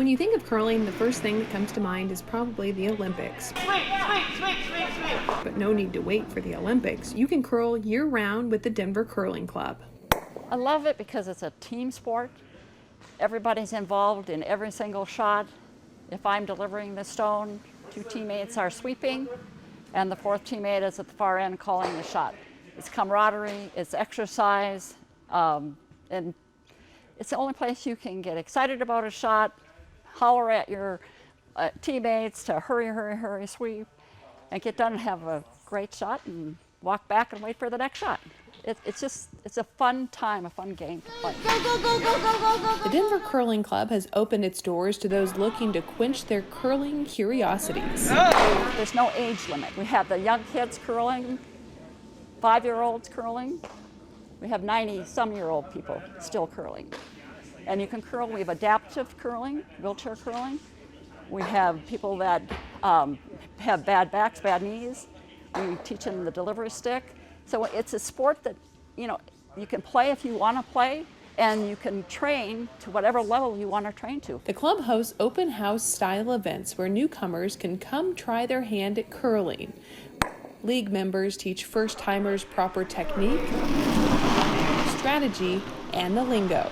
When you think of curling, the first thing that comes to mind is probably the Olympics. But no need to wait for the Olympics. You can curl year-round with the Denver Curling Club. I love it because it's a team sport. Everybody's involved in every single shot. If I'm delivering the stone, 2 teammates are sweeping, and the 4th teammate is at the far end calling the shot. It's camaraderie, it's exercise, and it's the only place you can get excited about a shot, holler at your teammates to hurry, hurry, hurry, sweep, and get done and have a great shot and walk back and wait for the next shot. It's a fun time, a fun game to play. The Denver Curling Club has opened its doors to those looking to quench their curling curiosities. There's no age limit. We have the young kids curling, 5-year-olds curling. We have 90-some-year-old people still curling. And you can curl. We have adaptive curling, wheelchair curling. We have people that have bad backs, bad knees. We teach them the delivery stick. So it's a sport that, you can play if you want to play, and you can train to whatever level you want to train to. The club hosts open house style events where newcomers can come try their hand at curling. League members teach first-timers proper technique, strategy, and the lingo.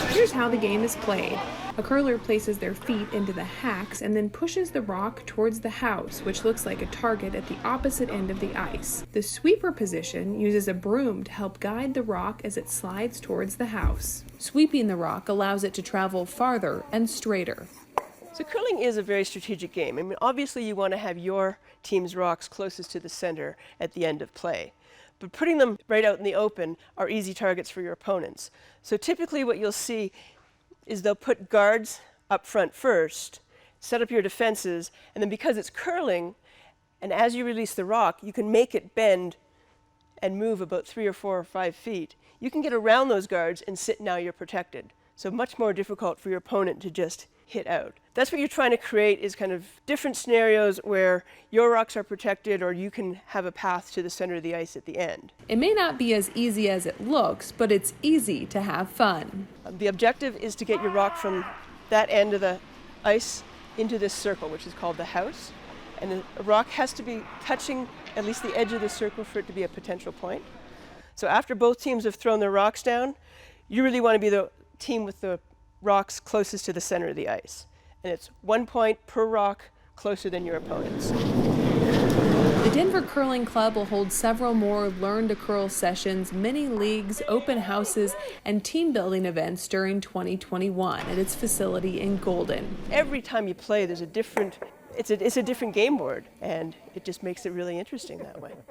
Here's how the game is played. A curler places their feet into the hacks and then pushes the rock towards the house, which looks like a target at the opposite end of the ice. The sweeper position uses a broom to help guide the rock as it slides towards the house. Sweeping the rock allows it to travel farther and straighter. So curling is a very strategic game. I mean, obviously you want to have your team's rocks closest to the center at the end of play. But putting them right out in the open are easy targets for your opponents. So typically what you'll see is they'll put guards up front first, set up your defenses, and then because it's curling, and as you release the rock, you can make it bend and move about 3 or 4 or 5 feet. You can get around those guards and sit, now you're protected. So much more difficult for your opponent to just hit out. That's what you're trying to create, is kind of different scenarios where your rocks are protected or you can have a path to the center of the ice at the end. It may not be as easy as it looks, but it's easy to have fun. The objective is to get your rock from that end of the ice into this circle, which is called the house. And the rock has to be touching at least the edge of the circle for it to be a potential point. So after both teams have thrown their rocks down, you really want to be the team with the rocks closest to the center of the ice. And it's 1 point per rock closer than your opponent's. The Denver Curling Club will hold several more Learn to Curl sessions, mini leagues, open houses, and team building events during 2021 at its facility in Golden. Every time you play, there's a different, it's a different game board, and it just makes it really interesting that way.